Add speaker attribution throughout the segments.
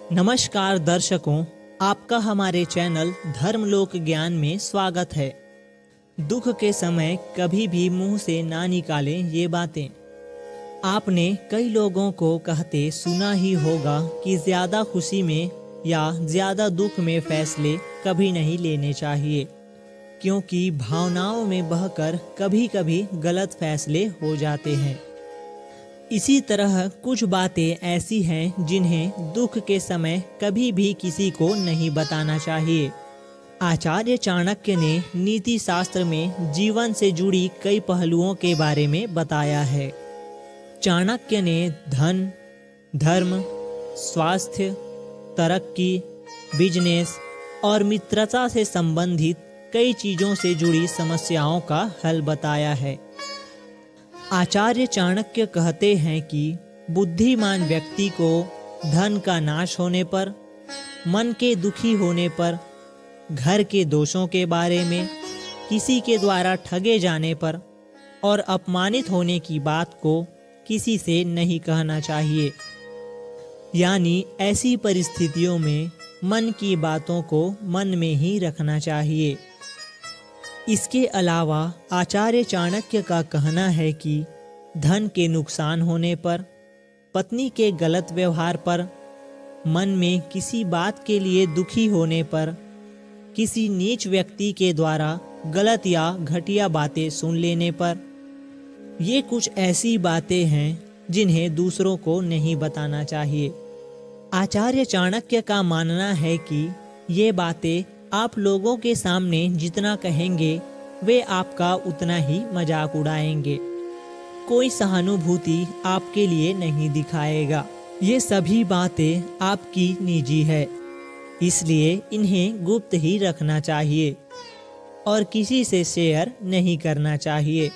Speaker 1: नमस्कार दर्शकों, आपका हमारे चैनल धर्मलोक ज्ञान में स्वागत है। दुख के समय कभी भी मुंह से ना निकालें ये बातें। आपने कई लोगों को कहते सुना ही होगा कि ज्यादा खुशी में या ज्यादा दुख में फैसले कभी नहीं लेने चाहिए, क्योंकि भावनाओं में बहकर कभी कभी गलत फैसले हो जाते हैं। इसी तरह कुछ बातें ऐसी हैं जिन्हें दुख के समय कभी भी किसी को नहीं बताना चाहिए। आचार्य चाणक्य ने नीति शास्त्र में जीवन से जुड़ी कई पहलुओं के बारे में बताया है। चाणक्य ने धन, धर्म, स्वास्थ्य, तरक्की, बिजनेस और मित्रता से संबंधित कई चीजों से जुड़ी समस्याओं का हल बताया है। आचार्य चाणक्य कहते हैं कि बुद्धिमान व्यक्ति को धन का नाश होने पर, मन के दुखी होने पर, घर के दोषों के बारे में, किसी के द्वारा ठगे जाने पर और अपमानित होने की बात को किसी से नहीं कहना चाहिए। यानी ऐसी परिस्थितियों में मन की बातों को मन में ही रखना चाहिए। इसके अलावा आचार्य चाणक्य का कहना है कि धन के नुकसान होने पर, पत्नी के गलत व्यवहार पर, मन में किसी बात के लिए दुखी होने पर, किसी नीच व्यक्ति के द्वारा गलत या घटिया बातें सुन लेने पर, ये कुछ ऐसी बातें हैं जिन्हें दूसरों को नहीं बताना चाहिए। आचार्य चाणक्य का मानना है कि ये बातें आप लोगों के सामने जितना कहेंगे वे आपका उतना ही मजाक उड़ाएंगे। कोई सहानुभूति आपके लिए नहीं दिखाएगा। ये सभी बातें आपकी निजी है, इसलिए इन्हें गुप्त ही रखना चाहिए और किसी से शेयर नहीं करना चाहिए।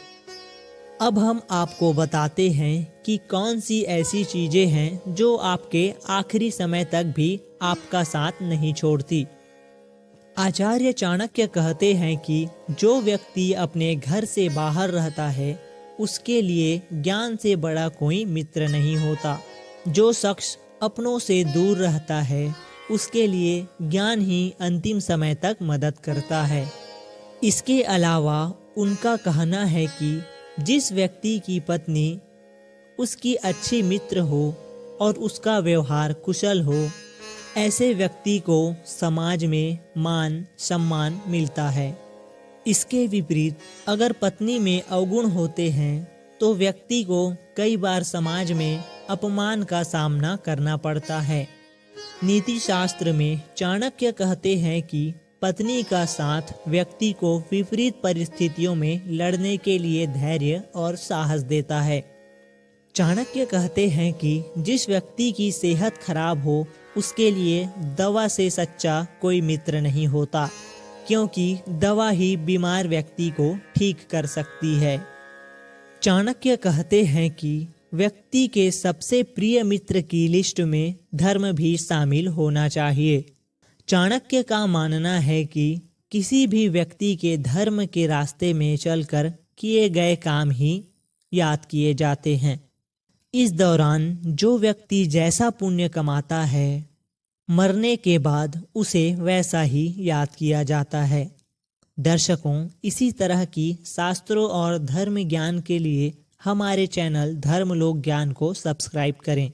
Speaker 1: अब हम आपको बताते हैं कि कौन सी ऐसी चीजें हैं जो आपके आखिरी समय तक भी आपका साथ नहीं छोड़ती। आचार्य चाणक्य कहते हैं कि जो व्यक्ति अपने घर से बाहर रहता है उसके लिए ज्ञान से बड़ा कोई मित्र नहीं होता। जो शख्स अपनों से दूर रहता है उसके लिए ज्ञान ही अंतिम समय तक मदद करता है। इसके अलावा उनका कहना है कि जिस व्यक्ति की पत्नी उसकी अच्छी मित्र हो और उसका व्यवहार कुशल हो, ऐसे व्यक्ति को समाज में मान सम्मान मिलता है। इसके विपरीत अगर पत्नी में अवगुण होते हैं तो व्यक्ति को कई बार समाज में अपमान का सामना करना पड़ता है। नीति शास्त्र में चाणक्य कहते हैं कि पत्नी का साथ व्यक्ति को विपरीत परिस्थितियों में लड़ने के लिए धैर्य और साहस देता है। चाणक्य कहते हैं कि जिस व्यक्ति की सेहत खराब हो उसके लिए दवा से सच्चा कोई मित्र नहीं होता, क्योंकि दवा ही बीमार व्यक्ति को ठीक कर सकती है। चाणक्य कहते हैं कि व्यक्ति के सबसे प्रिय मित्र की लिस्ट में धर्म भी शामिल होना चाहिए। चाणक्य का मानना है कि किसी भी व्यक्ति के धर्म के रास्ते में चलकर किए गए काम ही याद किए जाते हैं। इस दौरान जो व्यक्ति जैसा पुण्य कमाता है, मरने के बाद उसे वैसा ही याद किया जाता है। दर्शकों, इसी तरह की शास्त्रों और धर्म ज्ञान के लिए हमारे चैनल धर्मलोक ज्ञान को सब्सक्राइब करें।